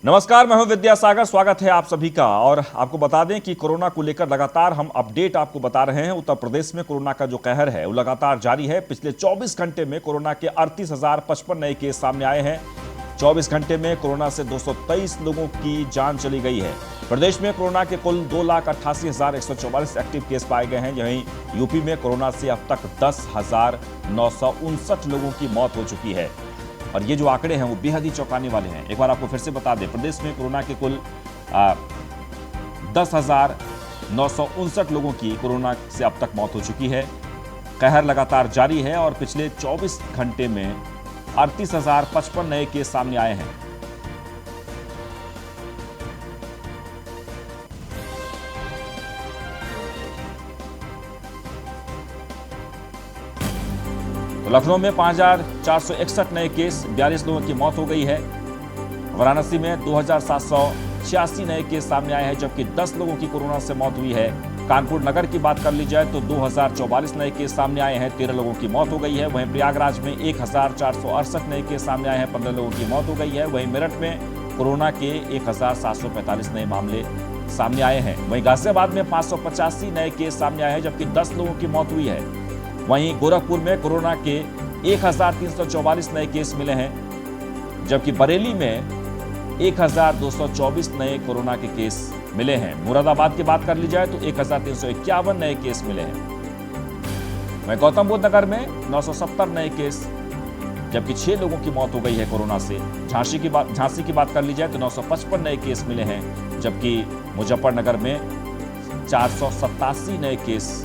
नमस्कार, मैं हूं विद्यासागर। स्वागत है आप सभी का। और आपको बता दें कि कोरोना को लेकर लगातार हम अपडेट आपको बता रहे हैं। उत्तर प्रदेश में कोरोना का जो कहर है वो लगातार जारी है। पिछले 24 घंटे में कोरोना के 38,055 नए केस सामने आए हैं। 24 घंटे में कोरोना से 223 लोगों की जान चली गई है। प्रदेश में कोरोना के कुल 2,88,144 एक्टिव केस पाए गए हैं। वहीं यूपी में कोरोना से अब तक 10,959 लोगों की मौत हो चुकी है। और ये जो आंकड़े हैं वो बेहद ही चौंकाने वाले हैं। एक बार आपको फिर से बता दें, प्रदेश में कोरोना के कुल 10,959 लोगों की कोरोना से अब तक मौत हो चुकी है। कहर लगातार जारी है और पिछले 24 घंटे में 38,055 नए केस सामने आए हैं। लखनऊ में 5,461 नए केस, 42 लोगों की मौत हो गई है। वाराणसी में 2,786 नए केस सामने आए हैं, जबकि 10 लोगों की कोरोना से मौत हुई है। कानपुर नगर की बात कर ली जाए तो 2,044 नए केस सामने आए हैं, 13 लोगों की मौत हो गई है। वहीं प्रयागराज में 1,468 नए केस सामने आए हैं, 15 लोगों की मौत हो गई है। वहीं मेरठ में कोरोना के 1,745 नए मामले सामने आए हैं। वहीं गाजियाबाद में 585 नए केस सामने आए हैं, जबकि 10 लोगों की मौत हुई है। वहीं गोरखपुर में कोरोना के 1,344 नए केस मिले हैं, जबकि बरेली में 1,224 नए कोरोना के केस मिले हैं। मुरादाबाद की बात कर ली जाए तो 1,351 नए केस मिले हैं। वहीं गौतम बुद्ध नगर में 970 नए केस, जबकि 6 लोगों की मौत हो गई है कोरोना से। झांसी की बात कर ली जाए तो 955 नए केस मिले हैं, जबकि मुजफ्फरनगर में 487 नए केस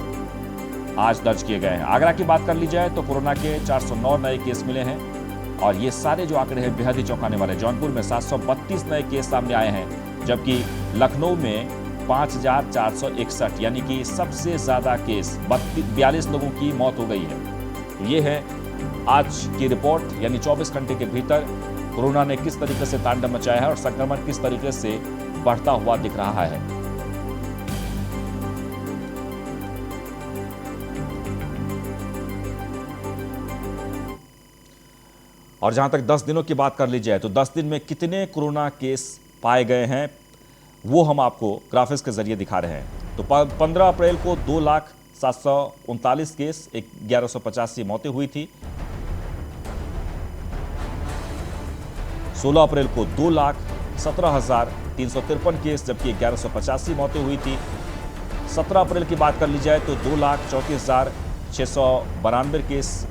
आज दर्ज किए गए हैं। आगरा की बात कर ली जाए तो कोरोना के 409 नए केस मिले हैं। और ये सारे जो आंकड़े हैं बेहद ही चौंकाने वाले। जौनपुर में 732 नए केस सामने आए हैं, जबकि लखनऊ में 5,461, यानी कि सबसे ज्यादा केस, 42 लोगों की मौत हो गई है। तो ये है आज की रिपोर्ट, यानी 24 घंटे के भीतर कोरोना ने किस तरीके से तांडव मचाया है और संक्रमण किस तरीके से बढ़ता हुआ दिख रहा है। और जहां तक 10 दिनों की बात कर ली जाए तो 10 दिन में कितने कोरोना केस पाए गए हैं वो हम आपको ग्राफिक्स के जरिए दिखा रहे हैं। तो 15 अप्रैल को 2,739 केस, 1,185 मौतें हुई थी। 16 अप्रैल को 2,17,353 केस, जबकि 1,185 मौतें हुई थी। 17 अप्रैल की बात कर ली जाए तो 2,34,692 केस,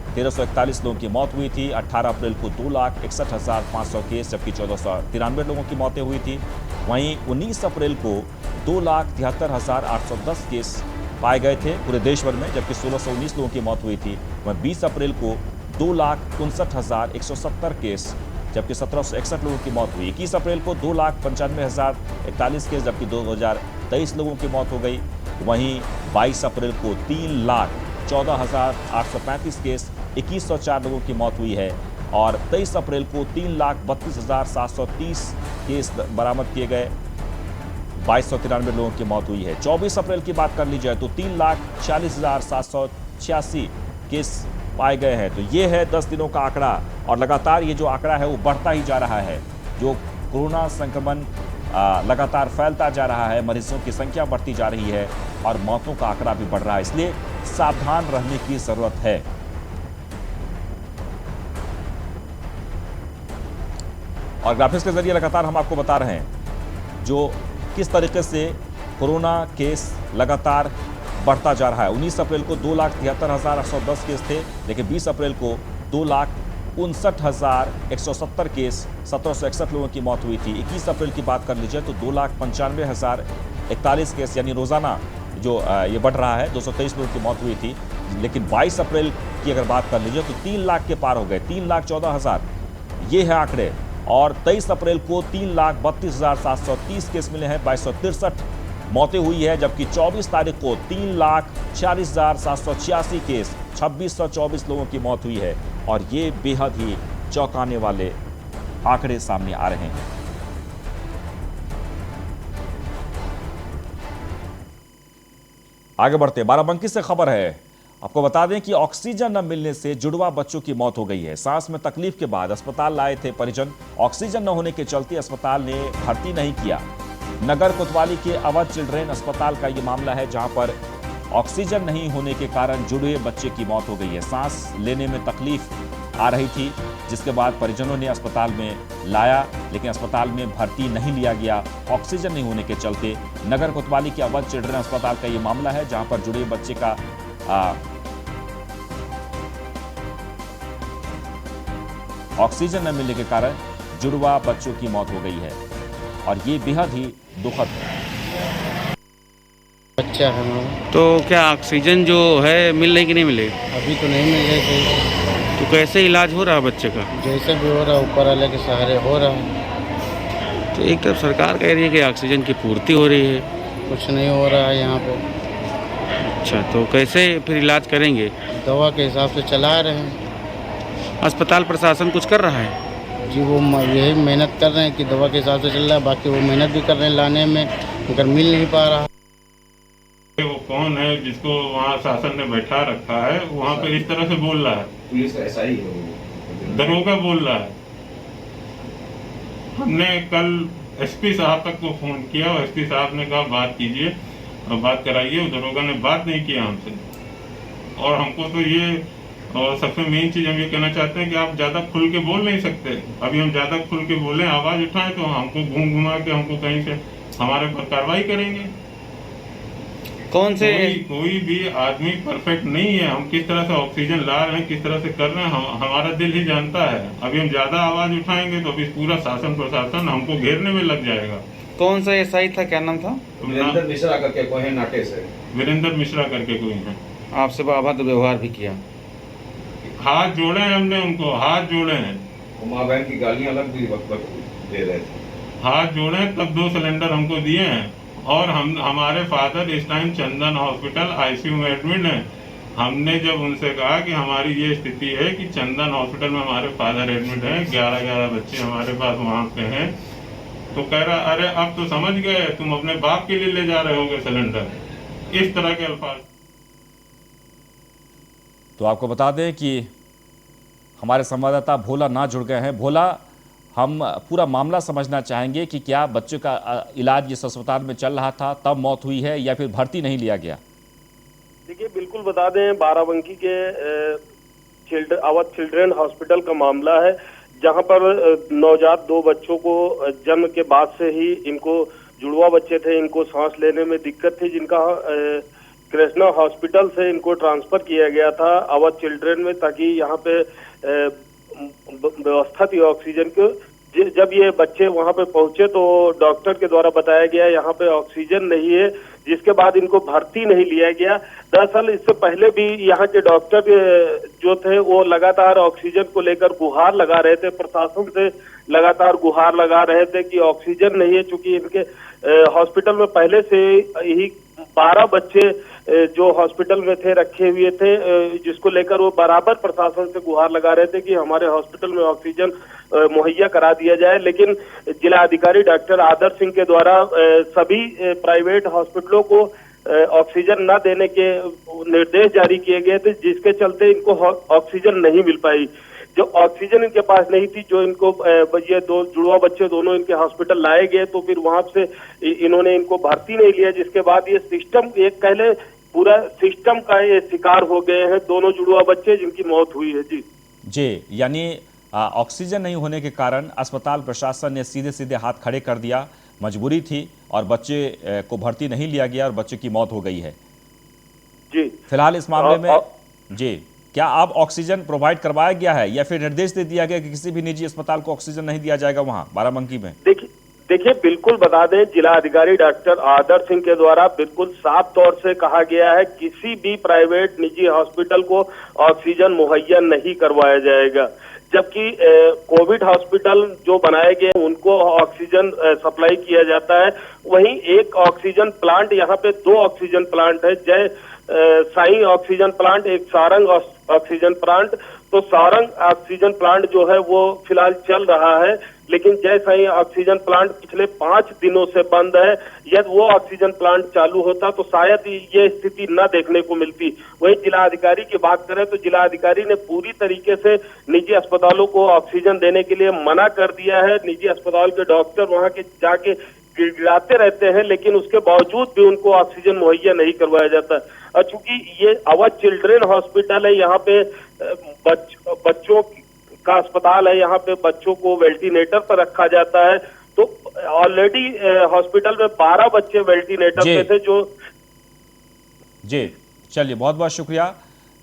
1,341 लोगों की मौत हुई थी। 18 अप्रैल को 2,61,500 केस, जबकि 1,493 लोगों की मौतें हुई थी। वहीं 19 अप्रैल को 2,73,810 केस पाए गए थे पूरे देश भर में, जबकि 1,619 लोगों की मौत हुई थी। वहीं 20 अप्रैल को 2,59,170 केस, जबकि 1,761 लोगों की मौत हुई। 21 अप्रैल को 2,95,041 केस, जबकि 2,023 लोगों की मौत हो गई। वहीं 22 अप्रैल को 3,14,835 केस, 2,104 लोगों की मौत हुई है। और 23 अप्रैल को 3,32,730 केस बरामद किए गए, 2,293 लोगों की मौत हुई है। 24 अप्रैल की बात कर ली जाए तो 3,40,786 केस पाए गए हैं। तो ये है 10 दिनों का आंकड़ा। और लगातार ये जो आंकड़ा है वो बढ़ता ही जा रहा है। जो कोरोना संक्रमण लगातार फैलता जा रहा है, मरीजों की संख्या बढ़ती जा रही है और मौतों का आंकड़ा भी बढ़ रहा है, इसलिए सावधान रहने की जरूरत है। और ग्राफिक्स के जरिए लगातार हम आपको बता रहे हैं जो किस तरीके से कोरोना केस लगातार बढ़ता जा रहा है। 19 अप्रैल को 2,73,810 केस थे, लेकिन 20 अप्रैल को 2,59,170 केस, 1,761 लोगों की मौत हुई थी। 21 अप्रैल की बात कर लीजिए तो 2,95,041 केस, यानी रोजाना जो ये बढ़ रहा है, 223 लोगों की मौत हुई थी। लेकिन 22 अप्रैल की अगर बात कर लीजिए तो 3 लाख के पार हो गए, 3,14,000 ये है आंकड़े। और 23 अप्रैल को 3,32,730 केस मिले हैं, 2,263 मौतें हुई है। जबकि 24 तारीख को 3,40,786 केस, 2,624 लोगों की मौत हुई है। और ये बेहद ही चौंकाने वाले आंकड़े सामने आ रहे हैं। आगे बढ़ते, बाराबंकी से खबर है। आपको बता दें कि ऑक्सीजन न मिलने से जुड़वा बच्चों की मौत हो गई है। सांस में तकलीफ के बाद अस्पताल लाए थे परिजन। ऑक्सीजन न होने के चलते अस्पताल ने भर्ती नहीं किया। नगर कोतवाली के अवध चिल्ड्रेन अस्पताल का ये मामला है, जहां पर ऑक्सीजन नहीं होने के कारण जुड़वे बच्चे की मौत हो गई है। सांस लेने में तकलीफ आ रही थी, जिसके बाद परिजनों ने अस्पताल में लाया, लेकिन अस्पताल में भर्ती नहीं लिया गया ऑक्सीजन नहीं होने के चलते। नगर कोतवाली के अवध चिल्ड्रेन अस्पताल का ये मामला है, जहां पर जुड़वे बच्चे का ऑक्सीजन न मिलने के कारण जुड़वा बच्चों की मौत हो गई है और ये बेहद ही दुखद है। बच्चा है हमारा। तो क्या ऑक्सीजन जो है मिल रही कि नहीं मिले? अभी तो नहीं मिल रहे थे। तो कैसे इलाज हो रहा है बच्चे का? जैसे भी हो रहा है ऊपर वाले के सहारे हो रहा है। तो एक तरफ सरकार कह रही है कि ऑक्सीजन की पूर्ति हो रही है। कुछ नहीं हो रहा है यहाँ पे। अच्छा, तो कैसे फिर इलाज करेंगे? दवा के हिसाब से चला रहे हैं। अस्पताल प्रशासन कुछ कर रहा है? जी वो यही मेहनत कर रहे हैं कि दवा के हिसाब से चल रहा है, बाकी वो मेहनत भी कर रहे हैं लाने में, मगर मिल नहीं पा रहा। वो कौन है जिसको वहाँ शासन ने बैठा रखा है, वहाँ पे इस तरह से बोल रहा है? पुलिस ऐसा ही है, दरोगा बोल रहा है। हमने कल एसपी साहब तक को फोन किया और एसपी साहब ने कहा बात कीजिए और बात कराइए। दरोगा ने बात नहीं किया हमसे। और हमको तो ये और सबसे मेन चीज हम ये कहना चाहते हैं कि आप ज्यादा खुल के बोल नहीं सकते। अभी हम ज्यादा खुल के बोले, आवाज उठाएं तो हमको घूम घुमा के हमको कहीं से हमारे पर कार्रवाई करेंगे। कौन से कोई भी आदमी परफेक्ट नहीं है। हम किस तरह से ऑक्सीजन ला रहे हैं, किस तरह से कर रहे हैं, हमारा दिल ही जानता है। अभी हम ज्यादा आवाज उठाएंगे तो अभी पूरा शासन प्रशासन हमको घेरने में लग जाएगा। कौन सा एसआई था, क्या नाम था? वीरेंद्र मिश्रा करके कोई है, नाटे से वीरेंद्र मिश्रा करके कोई है। आपसे अभद्र व्यवहार भी किया? हाथ जोड़े हैं हमने, उनको हाथ जोड़े हैं। माँ बहन की गालियां अलग भी वक्त दे रहे थे। हाथ जोड़े तब 2 सिलेंडर हमको दिए हैं। और हमारे फादर इस टाइम चंदन हॉस्पिटल आईसीयू में एडमिट है। हमने जब उनसे कहा कि हमारी ये स्थिति है कि चंदन हॉस्पिटल में हमारे फादर एडमिट है, 11 बच्चे हमारे पास वहाँ पे हैं, तो कह रहा अरे अब तो समझ गए, तुम अपने बाप के लिए ले जा रहे होगे सिलेंडर। इस तरह के अल्फाज। तो आपको बता दें कि हमारे संवाददाता भोला ना जुड़ गए हैं। भोला, हम पूरा मामला समझना चाहेंगे कि क्या बच्चों का इलाज जिस अस्पताल में चल रहा था तब मौत हुई है या फिर भर्ती नहीं लिया गया? देखिए, बिल्कुल बता दें, बाराबंकी के अवध चिल्ड्रेन हॉस्पिटल का मामला है, जहां पर नवजात 2 बच्चों को जन्म के बाद से ही इनको जुड़वा बच्चे थे, इनको सांस लेने में दिक्कत थी, जिनका कृष्णा हॉस्पिटल से इनको ट्रांसफर किया गया था अवध चिल्ड्रेन में, ताकि यहाँ पे व्यवस्था थी ऑक्सीजन की। जब ये बच्चे वहाँ पे पहुंचे तो डॉक्टर के द्वारा बताया गया यहाँ पे ऑक्सीजन नहीं है, जिसके बाद इनको भर्ती नहीं लिया गया। दरअसल इससे पहले भी यहाँ के डॉक्टर जो थे वो लगातार ऑक्सीजन को लेकर गुहार लगा रहे थे, प्रशासन से लगातार गुहार लगा रहे थे कि ऑक्सीजन नहीं है। चूंकि इनके हॉस्पिटल में पहले से यही 12 बच्चे जो हॉस्पिटल में थे रखे हुए थे, जिसको लेकर वो बराबर प्रशासन से गुहार लगा रहे थे कि हमारे हॉस्पिटल में ऑक्सीजन मुहैया करा दिया जाए। लेकिन जिला अधिकारी डॉक्टर आदर्श सिंह के द्वारा सभी प्राइवेट हॉस्पिटलों को ऑक्सीजन न देने के निर्देश जारी किए गए थे, जिसके चलते इनको ऑक्सीजन नहीं मिल पाई। जो ऑक्सीजन इनके पास नहीं थी, जो इनको ये 2 जुड़वा बच्चे दोनों इनके हॉस्पिटल लाए गए, तो फिर वहां से इन्होंने इनको भर्ती नहीं लिया, जिसके बाद ये सिस्टम एक पहले पूरा सिस्टम का ये शिकार हो गए हैं दोनों जुड़वा बच्चे, जिनकी मौत हुई है। जी, यानी ऑक्सीजन नहीं होने के कारण अस्पताल प्रशासन ने सीधे सीधे हाथ खड़े कर दिया, मजबूरी थी और बच्चे को भर्ती नहीं लिया गया और बच्चे की मौत हो गई है। जी, फिलहाल इस मामले में जी क्या अब ऑक्सीजन प्रोवाइड करवाया गया है या फिर निर्देश दे दिया गया कि किसी भी निजी अस्पताल को ऑक्सीजन नहीं दिया जाएगा वहां बाराबंकी में? देखिए, बिल्कुल बता दें, जिला अधिकारी डॉक्टर आदर्श सिंह के द्वारा बिल्कुल साफ तौर से कहा गया है किसी भी प्राइवेट निजी हॉस्पिटल को ऑक्सीजन मुहैया नहीं करवाया जाएगा। जबकि कोविड हॉस्पिटल जो बनाए गए उनको ऑक्सीजन सप्लाई किया जाता है। वहीं एक ऑक्सीजन प्लांट, यहाँ पे 2 ऑक्सीजन प्लांट है, जय साई ऑक्सीजन प्लांट, एक सारंग ऑक्सीजन प्लांट। तो सारंग ऑक्सीजन प्लांट जो है वो फिलहाल चल रहा है, लेकिन जैसा ही ऑक्सीजन प्लांट पिछले 5 दिनों से बंद है, यदि वो ऑक्सीजन प्लांट चालू होता तो शायद ये स्थिति न देखने को मिलती। वही जिला अधिकारी की बात करें तो जिला अधिकारी ने पूरी तरीके से निजी अस्पतालों को ऑक्सीजन देने के लिए मना कर दिया है। निजी अस्पताल के डॉक्टर वहां के जाके गिड़गिड़ाते रहते हैं, लेकिन उसके बावजूद भी उनको ऑक्सीजन मुहैया नहीं करवाया जाता। और चूंकि ये अवध चिल्ड्रेन हॉस्पिटल है, यहाँ पे बच्चों का अस्पताल है, यहाँ पे बच्चों को वेंटिलेटर पर रखा जाता है, तो ऑलरेडी हॉस्पिटल में 12 बच्चे वेंटिलेटर पे थे जो। जी चलिए, बहुत बहुत शुक्रिया।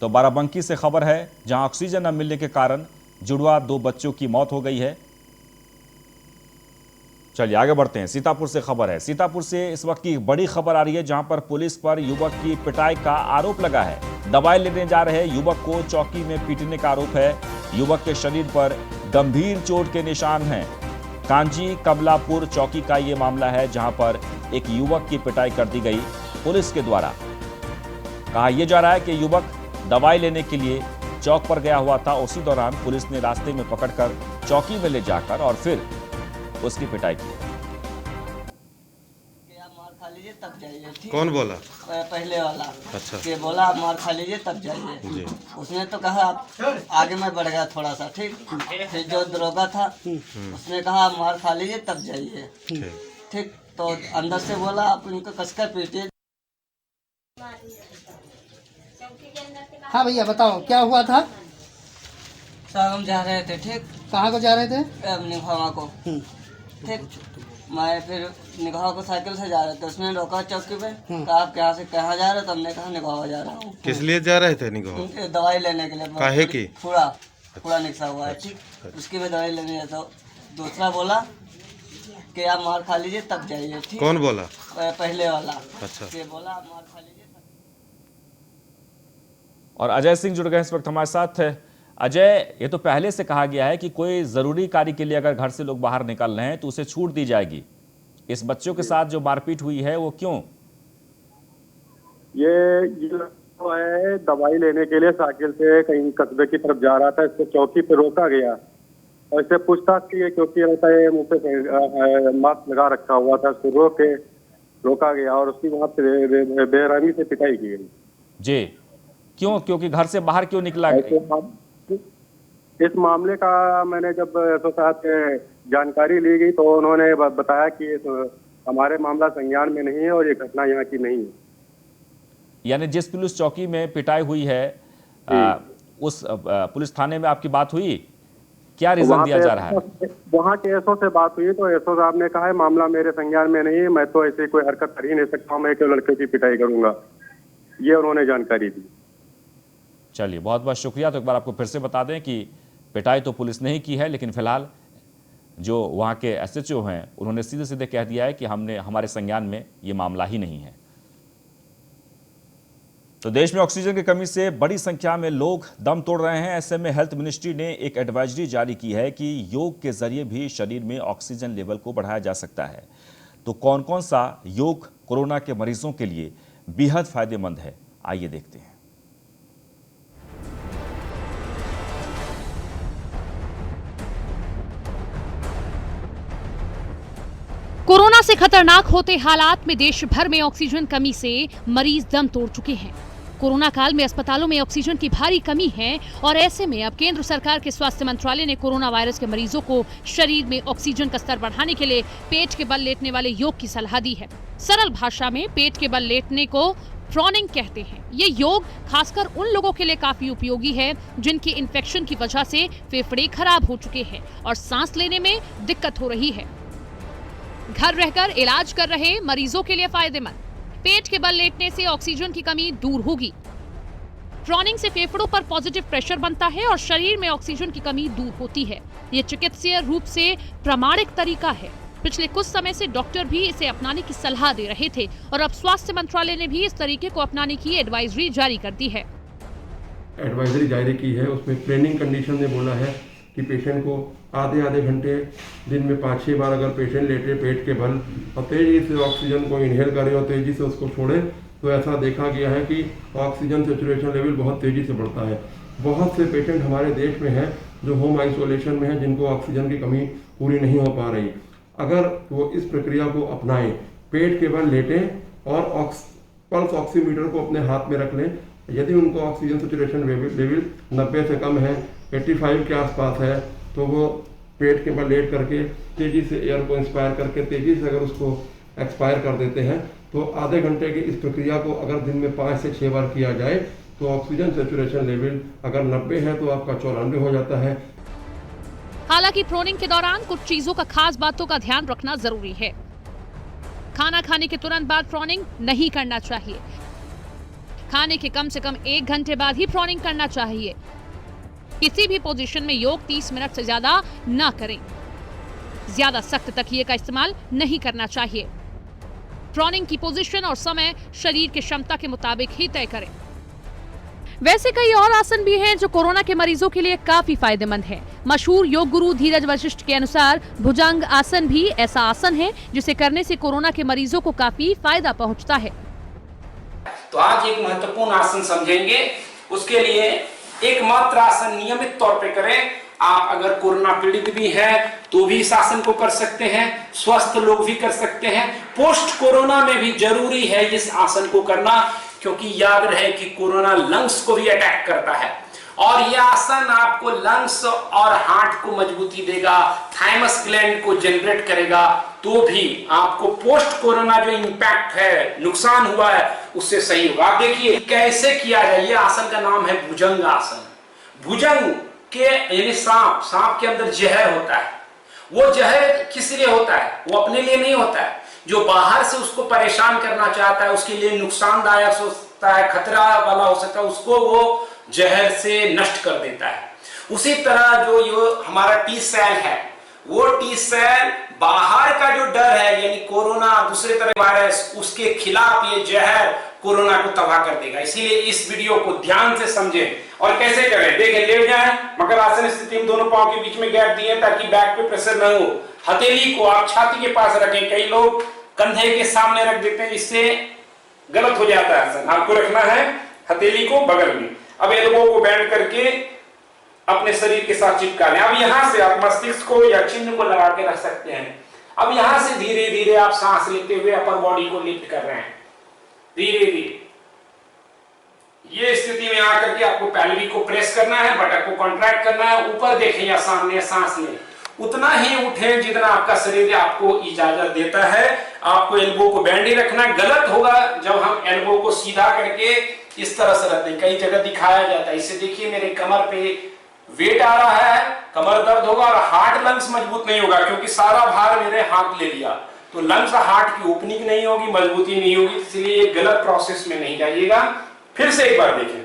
तो बाराबंकी से खबर है जहां ऑक्सीजन न मिलने के कारण जुड़वा 2 बच्चों की मौत हो गई है। चलिए आगे बढ़ते हैं। सीतापुर से खबर है। सीतापुर से इस वक्त की बड़ी खबर आ रही है जहां पर पुलिस पर युवक की पिटाई का आरोप लगा है। दवाई लेने जा रहे युवक को चौकी में पीटने का आरोप है। युवक के शरीर पर गंभीर चोट के निशान हैं। कांजी कमलापुर चौकी का यह मामला है जहां पर एक युवक की पिटाई कर दी गई पुलिस के द्वारा। कहा यह जा रहा है कि युवक दवाई लेने के लिए चौक पर गया हुआ था, उसी दौरान पुलिस ने रास्ते में पकड़कर चौकी में ले जाकर और फिर उसकी पिटाई की। मार खा लीजिए तब जाइए, ठीक? कौन बोला? पहले वाला। अच्छा। कि बोला आप मार खा लीजिए तब जाइए। उसने तो कहा आप आगे में बढ़ गया थोड़ा सा, ठीक? फिर जो दरोगा था उसने कहा आप मार खा लीजिए तब जाइए, ठीक? तो अंदर से बोला आप इनको कसकर पीटिए। हाँ भैया बताओ क्या हुआ था? साहब हम जा रहे थे, ठीक? कहाँ को जा रहे थे? निभावा को, ठीक? मैं फिर निगाह को साइकिल से जा रहे थे, उसने रोका चौकी पे, कहा आप यहाँ से कहाँ जा रहे हो? तो हमने कहा निगाह जा रहा हूँ। किस लिए जा रहे थे निगाह? दवाई लेने के लिए। काहे की? पूरा निकसा हुआ है, ठीक? उसकी में दवाई लेने है। तो दूसरा बोला कि आप मार खा लीजिए तब जाइए, ठीक? कौन बोला? पहले वाला। अच्छा। कि बोला आप मार खा लीजिए। और अजय सिंह जुड़ गए इस वक्त हमारे साथ है। अजय, ये तो पहले से कहा गया है कि कोई जरूरी कार्य के लिए अगर घर से लोग बाहर निकल रहे हैं तो उसे छूट दी जाएगी। इस बच्चों के साथ जो मारपीट हुई है वो क्यों? ये है दवाई लेने के लिए साइकिल से कहीं कस्बे की तरफ जा रहा था, इसको चौकी पे रोका गया और इससे पूछताछ की, क्योंकि मुंह पे मास्क लगा रखा हुआ था, उसको रोका गया और उसकी वहां पे बेरहमी से पिटाई की गई। जी क्यों? क्योंकि घर से बाहर क्यों निकला? इस मामले का मैंने जब एसओ साहब से जानकारी ली गई तो उन्होंने बताया कि हमारे मामला संज्ञान में नहीं है और ये घटना यहाँ की नहीं है। यानी जिस पुलिस चौकी में पिटाई हुई है उस पुलिस थाने में आपकी बात हुई? क्या रीजन दिया जा रहा है? वहाँ के एसओ से बात हुई तो एसओ साहब ने कहा है मामला मेरे संज्ञान में नहीं है, मैं तो ऐसे कोई हरकत कर ही नहीं सकता हूँ, मैं क्यों लड़के की पिटाई करूंगा, ये उन्होंने जानकारी दी। चलिए बहुत बहुत शुक्रिया। तो एक बार आपको फिर से बता दें कि पिटाई तो पुलिस ने ही की है, लेकिन फिलहाल जो वहाँ के एसएचओ हैं उन्होंने सीधे सीधे कह दिया है कि हमारे संज्ञान में ये मामला ही नहीं है। तो देश में ऑक्सीजन की कमी से बड़ी संख्या में लोग दम तोड़ रहे हैं। ऐसे में हेल्थ मिनिस्ट्री ने एक एडवाइजरी जारी की है कि योग के जरिए भी शरीर में ऑक्सीजन लेवल को बढ़ाया जा सकता है। तो कौन कौन सा योग कोरोना के मरीजों के लिए बेहद फायदेमंद है, आइए देखते हैं। कोरोना से खतरनाक होते हालात में देश भर में ऑक्सीजन कमी से मरीज दम तोड़ चुके हैं। कोरोना काल में अस्पतालों में ऑक्सीजन की भारी कमी है और ऐसे में अब केंद्र सरकार के स्वास्थ्य मंत्रालय ने कोरोना वायरस के मरीजों को शरीर में ऑक्सीजन का स्तर बढ़ाने के लिए पेट के बल लेटने वाले योग की सलाह दी है। सरल भाषा में पेट के बल लेटने को प्रॉनिंग कहते हैं। ये योग खासकर उन लोगों के लिए काफी उपयोगी है जिनके इन्फेक्शन की वजह से फेफड़े खराब हो चुके हैं और सांस लेने में दिक्कत हो रही है। घर रहकर इलाज कर रहे मरीजों के लिए फायदेमंद। पेट के बल लेटने से ऑक्सीजन की कमी दूर होगी। प्रॉनिंग से फेफड़ों पर पॉजिटिव प्रेशर बनता है और शरीर में ऑक्सीजन की कमी दूर होती है। ये चिकित्सीय रूप से प्रामाणिक तरीका है। पिछले कुछ समय से डॉक्टर भी इसे अपनाने की सलाह दे रहे थे और अब स्वास्थ्य मंत्रालय ने भी इस तरीके को अपनाने की एडवाइजरी जारी कर दी है। एडवाइजरी जारी की है, उसमें ट्रेनिंग कंडीशन में बोला है कि पेशेंट को आधे घंटे दिन में 5-6 बार अगर पेशेंट लेटे पेट के बल और तेजी से ऑक्सीजन को इनहेल करे और तेजी से उसको छोड़े तो ऐसा देखा गया है कि ऑक्सीजन सेचुरेशन लेवल बहुत तेजी से बढ़ता है। बहुत से पेशेंट हमारे देश में हैं जो होम आइसोलेशन में है, जिनको ऑक्सीजन की कमी पूरी नहीं हो पा रही, अगर वो इस प्रक्रिया को अपनाएं, पेट के बल लेटें और पल्स ऑक्सीमीटर को अपने हाथ में रख लें। यदि उनको ऑक्सीजन सेचुरेशन लेवल 90 से कम है, 85 के आसपास है, तो वो पेट के बल लेट करके तेज़ी से एयर को इंस्पायर करके तेज़ी से अगर उसको एक्सपायर कर देते हैं, तो आधे घंटे की इस प्रक्रिया को अगर दिन में 5 से 6 बार किया जाए तो ऑक्सीजन सेचुरेशन लेवल अगर 90 है तो आपका 94 हो जाता है। हालांकि प्रोनिंग के दौरान कुछ चीजों का खास बातों का ध्यान रखना जरूरी है। खाना खाने के तुरंत बाद प्रोनिंग नहीं करना चाहिए। खाने के कम से कम 1 घंटे बाद ही प्रोनिंग करना चाहिए। किसी भी पोजीशन में योग 30 मिनट से ज्यादा ना करें। ज्यादा सख्त तकिए का इस्तेमाल नहीं करना चाहिए। प्रोनिंग की पोजीशन और समय शरीर की क्षमता के मुताबिक ही तय करें। वैसे कई और आसन भी हैं जो कोरोना के मरीजों के लिए काफी फायदेमंद हैं। मशहूर योग गुरु धीरज वशिष्ठ के अनुसार भुजंग आसन भी ऐसा आसन है जिसे करने से कोरोना के मरीजों को काफी फायदा पहुंचता है। तो आज एक महत्वपूर्ण आसन समझेंगे। उसके लिए एकमात्र आसन नियमित तौर पे करें। आप अगर कोरोना पीड़ित भी हैं तो भी इस आसन को कर सकते हैं, स्वस्थ लोग भी कर सकते हैं। पोस्ट कोरोना में भी जरूरी है इस आसन को करना, क्योंकि याद रहे कि कोरोना लंग्स को भी अटैक करता है और यह आसन आपको लंग्स और हार्ट को मजबूती देगा, थाइमस ग्लैंड को जनरेट करेगा, तो भी आपको पोस्ट कोरोना जो इंपैक्ट है, नुकसान हुआ है, उससे सही होगा। आप देखिए कैसे किया जाए। यह आसन का नाम है भुजंग आसन। भुजंग के यानी सांप के अंदर जहर होता है। वो जहर किस लिए होता है? वो अपने लिए नहीं होता है। जो बाहर से उसको परेशान करना चाहता है, उसके लिए नुकसानदायक होता है, खतरा वाला हो सकता है, उसको वो जहर से नष्ट कर देता है। उसी तरह जो हमारा टी सेल है, वो टी सेल बाहर का जो डर है यानी कोरोना, दूसरे तरह वायरस, उसके खिलाफ ये जहर कोरोना को तबाह कर देगा। इसीलिए इस वीडियो को ध्यान से समझें। और कैसे करें? देखें, लेट जाएं, मकर आसन स्थिति में दोनों पांव के बीच में गैप दिए ताकि बैक पे प्रेशर न हो। हथेली को आप छाती के पास रखें। कई लोग कंधे के सामने रख देते हैं, इससे गलत हो जाता है आसन। आपको रखना है हथेली को बगल में। अब एल्बो को बेंड करके अपने शरीर के साथ चिपका लें। अब यहां से आप मस्तिष्क को या चिन्ह को लगा के रख सकते हैं। अब यहां से धीरे धीरे आप सांस लेते हुए अपर बॉडी को लिफ्ट कर रहे हैं, धीरे धीरे। ये स्थिति में आकर के आपको पैल्विक को प्रेस करना है, बटक को कॉन्ट्रैक्ट करना है, ऊपर देखें या सामने सांस लें। उतना ही उठें जितना आपका शरीर आपको इजाजत देता है। आपको एल्बो को बेंड ही रखना है। गलत होगा जब हम एल्बो को सीधा करके इस तरह से रखते हैं। कई जगह दिखाया जाता है। इससे देखिए मेरे कमर पे वेट आ रहा है, कमर दर्द होगा और हार्ट लंग्स मजबूत नहीं होगा, क्योंकि सारा भार मेरे हाथ ले लिया। तो लंग्स हार्ट की ओपनिंग नहीं होगी, मजबूती नहीं होगी। इसलिए ये गलत प्रोसेस में नहीं जाइएगा। फिर से एक बार देखें,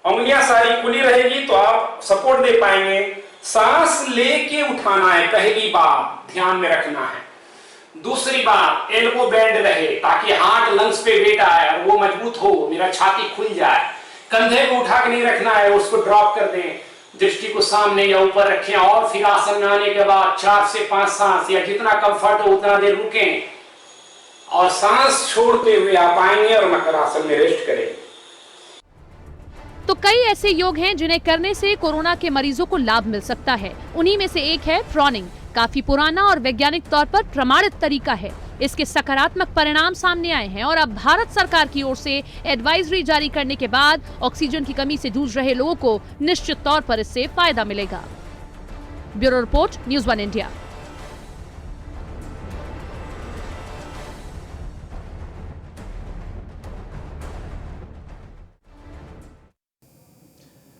उंगलियां सारी खुली रहेगी तो आप सपोर्ट दे पाएंगे। सांस लेके उठाना है, पहली बात ध्यान में रखना है। दूसरी बात, एल्बो बेंड रहे ताकि हार्ट लंग्स पे वेट आए और वो मजबूत हो, मेरा छाती खुल जाए। कंधे को उठा के नहीं रखना है, उसको ड्रॉप कर दें, दृष्टि को सामने या ऊपर रखें। और फिर आसन में आने के बाद 4 से 5 सांस या जितना कंफर्ट हो उतना देर रुकें और सांस छोड़ते हुए आप आएंगे और मकर आसन में रेस्ट करें। तो कई ऐसे योग हैं जिन्हें करने से कोरोना के मरीजों को लाभ मिल सकता है। उन्हीं में से एक है प्रोनिंग। काफी पुराना और वैज्ञानिक तौर पर प्रमाणित तरीका है। इसके सकारात्मक परिणाम सामने आए हैं और अब भारत सरकार की ओर से एडवाइजरी जारी करने के बाद ऑक्सीजन की कमी से जूझ रहे लोगों को निश्चित तौर पर इससे फायदा मिलेगा। Bureau report, news 1 India.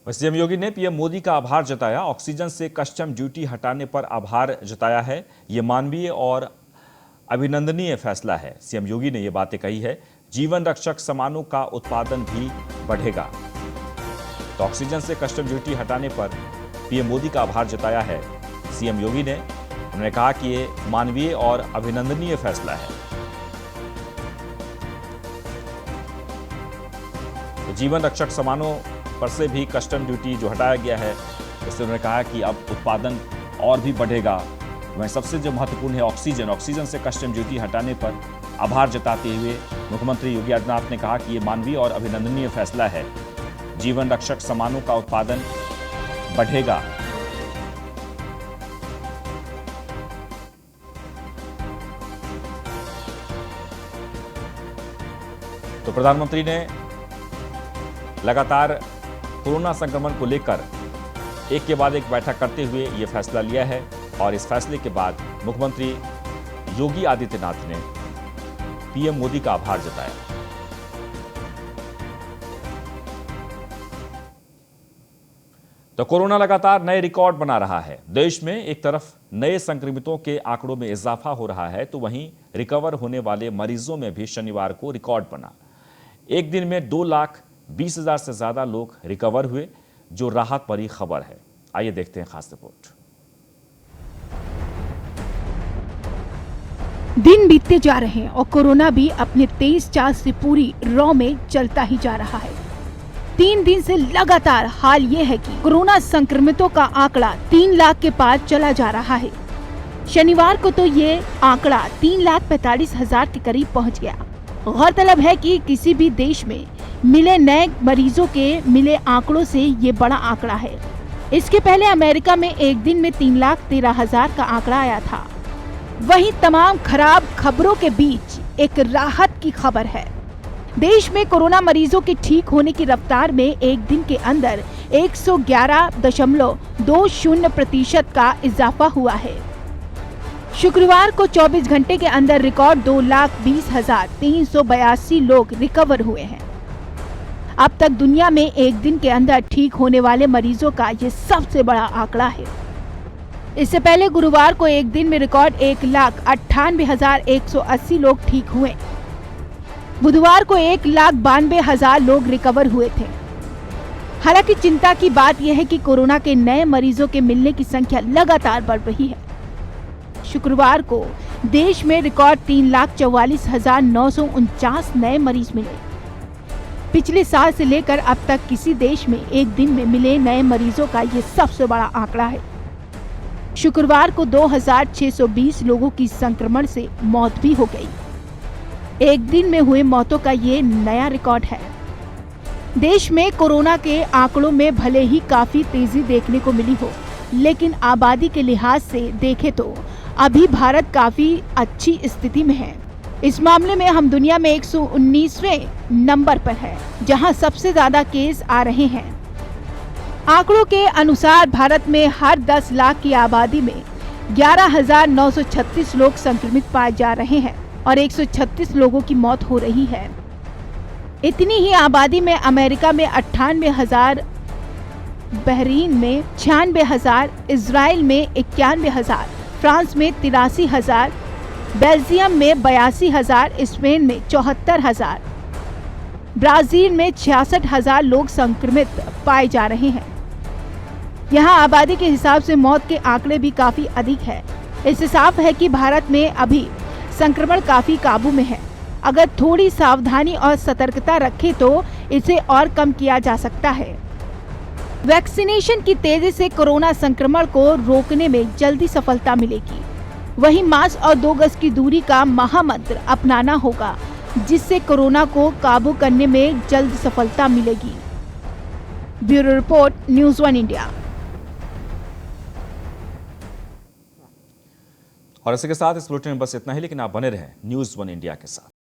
CM Yogi ने पीएम मोदी का आभार जताया। ऑक्सीजन से कस्टम ड्यूटी हटाने पर आभार जताया है। ये मानवीय और अभिनंदनीय फैसला है। सीएम योगी ने ये बातें कही है। जीवन रक्षक सामानों का उत्पादन भी बढ़ेगा। तो ऑक्सीजन से कस्टम ड्यूटी हटाने पर पीएम मोदी का आभार जताया है सीएम योगी ने। उन्होंने कहा कि ये मानवीय और अभिनंदनीय फैसला है। तो जीवन रक्षक सामानों पर से भी कस्टम ड्यूटी जो हटाया गया है, इससे उन्होंने कहा कि अब उत्पादन और भी बढ़ेगा। वहीं सबसे जो महत्वपूर्ण है ऑक्सीजन से कस्टम ड्यूटी हटाने पर आभार जताते हुए मुख्यमंत्री योगी आदित्यनाथ ने कहा कि ये मानवीय और अभिनंदनीय फैसला है। जीवन रक्षक सामानों का उत्पादन बढ़ेगा। तो प्रधानमंत्री ने लगातार कोरोना संक्रमण को लेकर एक के बाद एक बैठक करते हुए यह फैसला लिया है और इस फैसले के बाद मुख्यमंत्री योगी आदित्यनाथ ने पीएम मोदी का आभार जताया। तो कोरोना लगातार नए रिकॉर्ड बना रहा है। देश में एक तरफ नए संक्रमितों के आंकड़ों में इजाफा हो रहा है तो वहीं रिकवर होने वाले मरीजों में भी शनिवार को रिकॉर्ड बना। एक दिन में 2,20,000 से ज्यादा लोग रिकवर हुए, जो राहत भरी खबर है। आइए देखते हैं खास रिपोर्ट। दिन बीतते जा रहे हैं और कोरोना भी अपने तेज चाल से पूरी रॉ में चलता ही जा रहा है। 3 दिन से लगातार हाल ये है कि कोरोना संक्रमितों का आंकड़ा 3 लाख के पार चला जा रहा है। शनिवार को तो ये आंकड़ा 3,45,000 के करीब पहुंच गया। गौरतलब है कि किसी भी देश में मिले नए मरीजों के मिले आंकड़ों से ये बड़ा आंकड़ा है। इसके पहले अमेरिका में एक दिन में 3,13,000 का आंकड़ा आया था। वहीं तमाम खराब खबरों के बीच एक राहत की खबर है। देश में कोरोना मरीजों के ठीक होने की रफ्तार में एक दिन के अंदर 111.20% का इजाफा हुआ है। शुक्रवार को 24 घंटे के अंदर रिकॉर्ड 2,20,382 लोग रिकवर हुए हैं। अब तक दुनिया में एक दिन के अंदर ठीक होने वाले मरीजों का ये सबसे बड़ा आंकड़ा है। इससे पहले गुरुवार को एक दिन में रिकॉर्ड 1,98,180 लोग ठीक हुए। बुधवार को 1,92,000 लोग रिकवर हुए थे। हालांकि चिंता की बात यह है कि कोरोना के नए मरीजों के मिलने की संख्या लगातार बढ़ रही है। शुक्रवार को देश में रिकॉर्ड 3,44,949 नए मरीज मिले। पिछले साल से लेकर अब तक किसी देश में एक दिन में मिले नए मरीजों का ये सबसे बड़ा आंकड़ा है। शुक्रवार को 2,620 लोगों की संक्रमण से मौत भी हो गई। एक दिन में हुए मौतों का ये नया रिकॉर्ड है। देश में कोरोना के आंकड़ों में भले ही काफी तेजी देखने को मिली हो, लेकिन आबादी के लिहाज से देखें तो अभी भारत काफी अच्छी स्थिति में है। इस मामले में हम दुनिया में 119वें नंबर पर है, जहां सबसे ज्यादा केस आ रहे हैं। आंकड़ों के अनुसार भारत में हर 10 लाख की आबादी में 11,936 लोग संक्रमित पाए जा रहे हैं और 136 लोगों की मौत हो रही है। इतनी ही आबादी में अमेरिका में 98,000, बहरीन में 96,000, इजराइल में 91,000, फ्रांस में 83,000, बेल्जियम में 82,000, स्पेन में 74,000, ब्राजील में 66,000 लोग संक्रमित पाए जा रहे हैं। यहाँ आबादी के हिसाब से मौत के आंकड़े भी काफी अधिक है। इससे साफ है कि भारत में अभी संक्रमण काफी काबू में है। अगर थोड़ी सावधानी और सतर्कता रखें तो इसे और कम किया जा सकता है। वैक्सीनेशन की तेजी से कोरोना संक्रमण को रोकने में जल्दी सफलता मिलेगी। वहीं मास्क और 2 गज की दूरी का महामंत्र अपनाना होगा, जिससे कोरोना को काबू करने में जल्द सफलता मिलेगी। Bureau report, news 1 India. और इसी के साथ इस बुलेटिन में बस इतना ही, लेकिन आप बने रहें न्यूज़ 1 इंडिया के साथ।